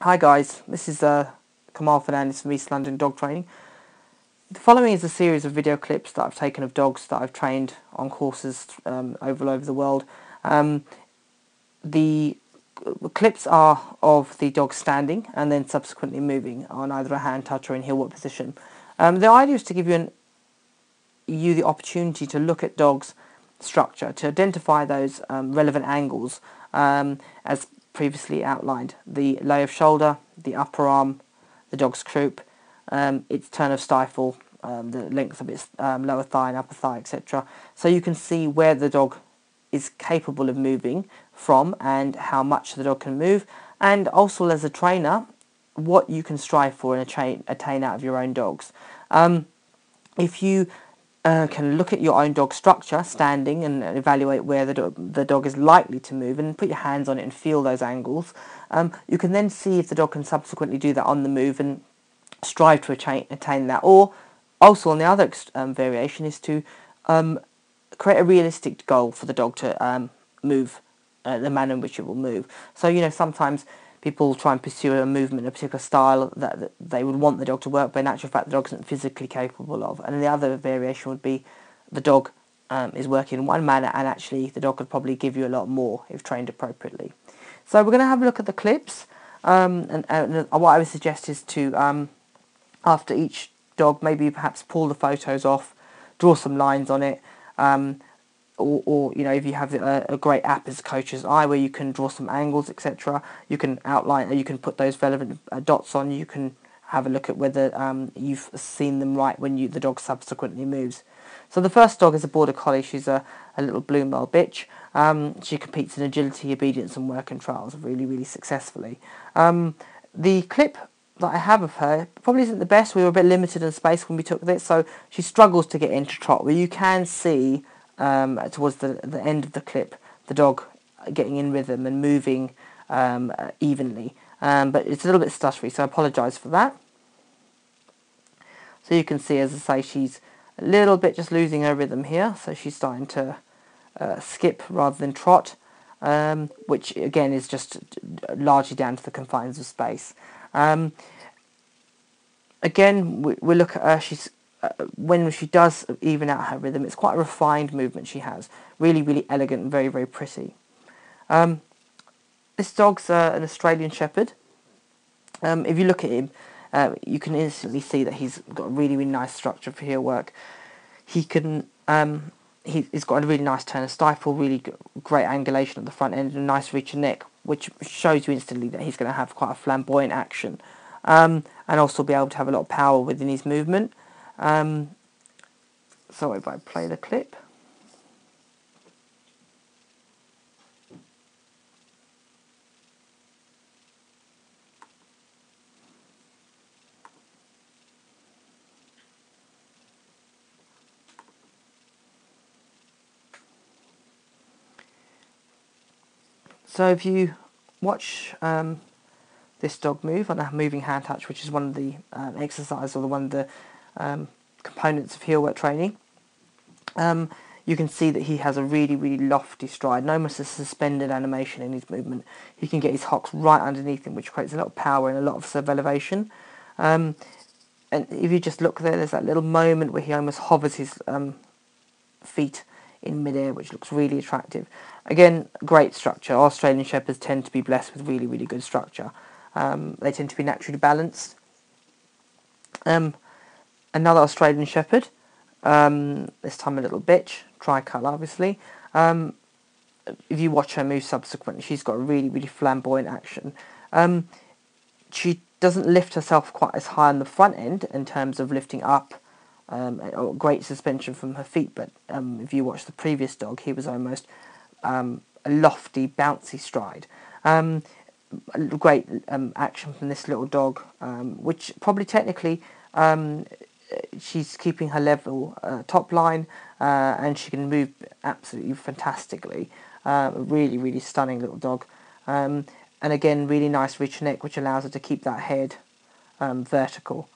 Hi guys, this is Kamal Fernandez from East London Dog Training. The following is a series of video clips that I've taken of dogs that I've trained on courses over the world. The clips are of the dog standing and then subsequently moving on either a hand touch or in heel work position. The idea is to give you the opportunity to look at dogs' structure, to identify those relevant angles as previously outlined. The lay of shoulder, the upper arm, the dog's croup, its turn of stifle, the length of its lower thigh and upper thigh, etc. So you can see where the dog is capable of moving from and how much the dog can move, and also as a trainer what you can strive for and attain out of your own dogs. If you can look at your own dog structure standing and evaluate where the dog is likely to move and put your hands on it and feel those angles, you can then see if the dog can subsequently do that on the move and strive to attain that. Or also on the other variation is to create a realistic goal for the dog to move the manner in which it will move. So sometimes people try and pursue a movement, a particular style that they would want the dog to work, but in actual fact the dog isn't physically capable of. And the other variation would be the dog is working in one manner and actually the dog could probably give you a lot more if trained appropriately. So we're going to have a look at the clips, and what I would suggest is to, after each dog, maybe perhaps pull the photos off, draw some lines on it, or if you have a great app as Coach's Eye where you can draw some angles, etc. You can outline, you can put those relevant dots on. You can have a look at whether you've seen them right when the dog subsequently moves. So the first dog is a Border Collie. She's a little blue Merle bitch. She competes in agility, obedience and work and trials really successfully. The clip that I have of her probably isn't the best. We were a bit limited in space when we took this, so she struggles to get into trot, where you can see towards the end of the clip the dog getting in rhythm and moving evenly, but it's a little bit stuttery, so I apologise for that. So you can see, as I say, she's a little bit just losing her rhythm here, so she's starting to skip rather than trot, which again is just largely down to the confines of space. Again, we look at her. She's when she does even out her rhythm, it's quite a refined movement she has. Really elegant and very pretty. This dog's an Australian Shepherd. If you look at him, you can instantly see that he's got a really nice structure for heel work. He can he's got a really nice turn of stifle, really great angulation at the front end, and a nice reach of neck, which shows you instantly that he's going to have quite a flamboyant action, and also be able to have a lot of power within his movement. So if I play the clip. So if you watch this dog move on a moving hand touch, which is one of the exercises or one of the components of heel work training, you can see that he has a really lofty stride and almost a suspended animation in his movement. He can get his hocks right underneath him, which creates a lot of power and a lot of self-elevation. And if you just look there's that little moment where he almost hovers his feet in midair, which looks really attractive. Again, great structure. Australian Shepherds tend to be blessed with really good structure. They tend to be naturally balanced. Another Australian Shepherd, this time a little bitch, tricolour obviously. If you watch her move subsequently, she's got a really flamboyant action. She doesn't lift herself quite as high on the front end in terms of lifting up, or great suspension from her feet, but if you watch the previous dog, he was almost a lofty, bouncy stride. Great action from this little dog, which probably technically she's keeping her level top line, and she can move absolutely fantastically. Really stunning little dog, and again really nice rich neck, which allows her to keep that head vertical.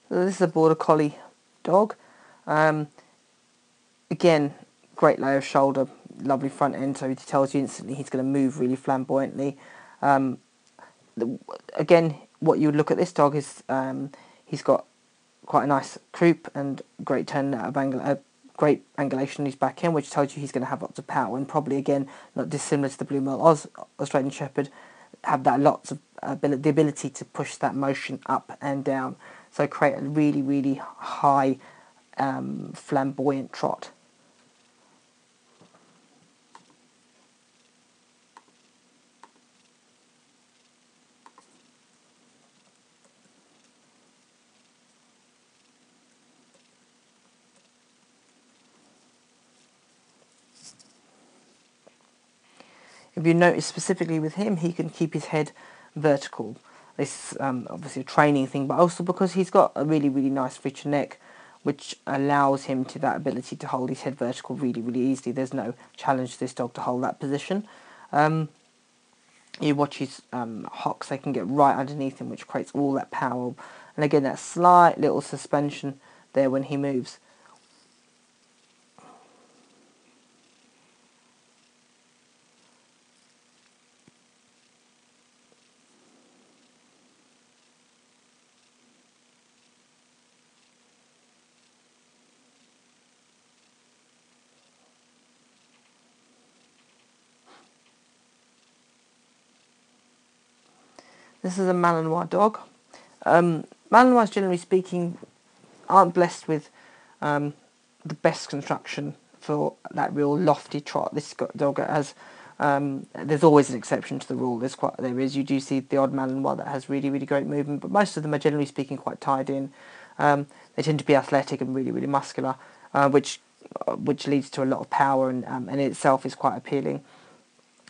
So this is a Border Collie dog. Again, great lay of shoulder, lovely front end, so he tells you instantly he's going to move really flamboyantly. Again, what you would look at this dog is he's got quite a nice croup and great turn out of angle, great angulation on his back end, which tells you he's going to have lots of power, and probably again not dissimilar to the Blue Merle Australian Shepherd, have that lots of the ability to push that motion up and down, so create a really, really high flamboyant trot. If you notice specifically with him, he can keep his head vertical. This is obviously a training thing, but also because he's got a really, really nice feature neck, which allows him to that ability to hold his head vertical really, really easily. There's no challenge to this dog to hold that position. You watch his hocks, they can get right underneath him, which creates all that power. And again, that slight little suspension there when he moves. This is a Malinois dog. Malinois, generally speaking, aren't blessed with the best construction for that real lofty trot. This dog has, there's always an exception to the rule. You do see the odd Malinois that has really, really great movement, but most of them are generally speaking quite tied in. They tend to be athletic and really, really muscular, which leads to a lot of power and in itself is quite appealing.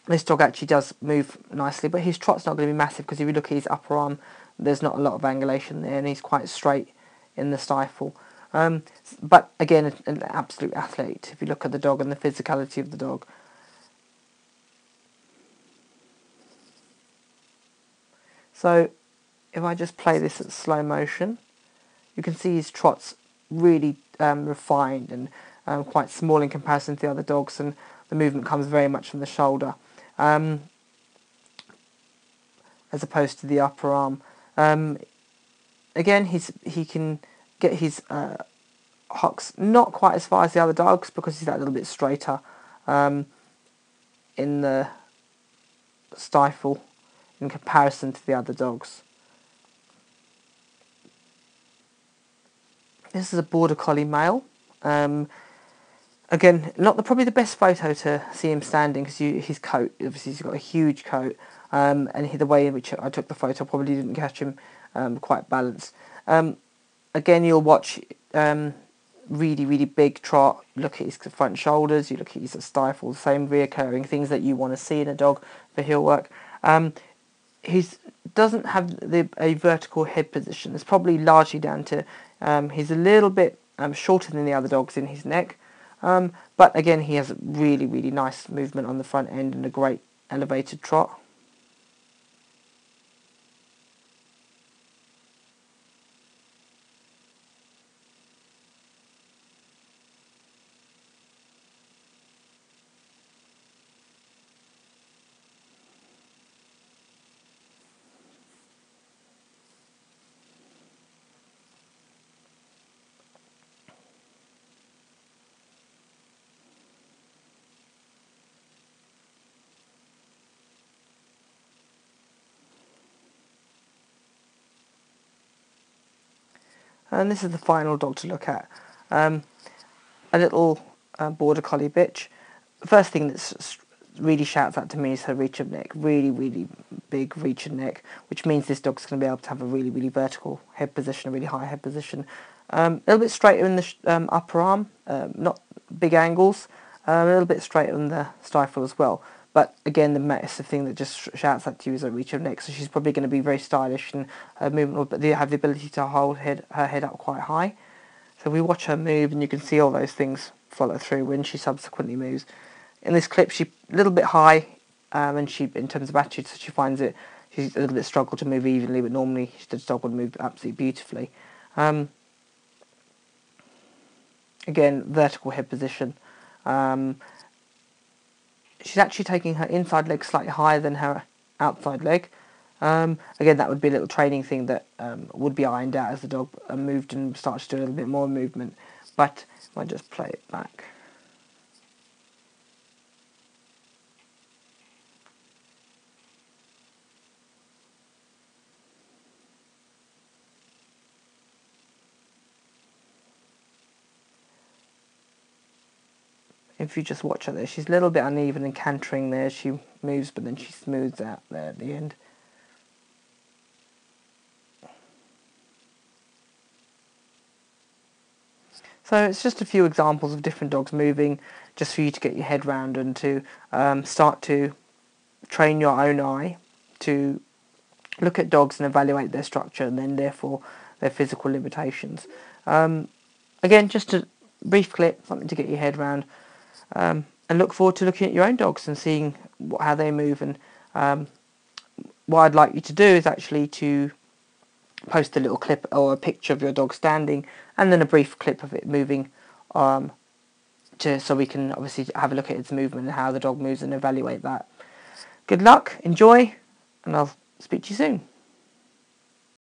This dog actually does move nicely, but his trot's not going to be massive because if you look at his upper arm, there's not a lot of angulation there, and he's quite straight in the stifle. But again, an absolute athlete. If you look at the dog and the physicality of the dog. So, if I just play this at slow motion, you can see his trot's really refined and quite small in comparison to the other dogs, and the movement comes very much from the shoulder. As opposed to the upper arm. Again, he can get his hocks not quite as far as the other dogs because he's that little bit straighter in the stifle in comparison to the other dogs. This is a Border Collie male. Again, probably the best photo to see him standing because his coat, obviously he's got a huge coat, and the way in which I took the photo probably didn't catch him quite balanced. Again, you'll watch really, really big trot, look at his front shoulders, you look at his stifle, same reoccurring things that you want to see in a dog for heel work. He doesn't have a vertical head position. It's probably largely down to he's a little bit shorter than the other dogs in his neck. But again, he has really, really nice movement on the front end and a great elevated trot. And this is the final dog to look at. A little Border Collie bitch. The first thing that really shouts out to me is her reach of neck. Really, really big reach of neck, which means this dog's going to be able to have a really, really vertical head position, a really high head position. A little bit straighter in the upper arm, not big angles. A little bit straighter on the stifle as well. But again, the massive thing that just shouts at you is her reach of neck. So she's probably going to be very stylish, and her movement will have the ability to hold her head up quite high. So we watch her move, and you can see all those things follow through when she subsequently moves. In this clip, she's a little bit high, and in terms of attitude, so she's a little bit struggled to move evenly. But normally, the dog would move absolutely beautifully. Again, vertical head position. She's actually taking her inside leg slightly higher than her outside leg. Again, that would be a little training thing that would be ironed out as the dog moved and starts to do a little bit more movement. But I might just play it back. If you just watch her there, she's a little bit uneven and cantering there. She moves, but then she smooths out there at the end. So it's just a few examples of different dogs moving, just for you to get your head round and to start to train your own eye to look at dogs and evaluate their structure and then therefore their physical limitations. Again, just a brief clip, something to get your head round, and look forward to looking at your own dogs and seeing how they move. And what I'd like you to do is actually to post a little clip or a picture of your dog standing and then a brief clip of it moving, so we can obviously have a look at its movement and how the dog moves and evaluate that. Good luck, enjoy, and I'll speak to you soon.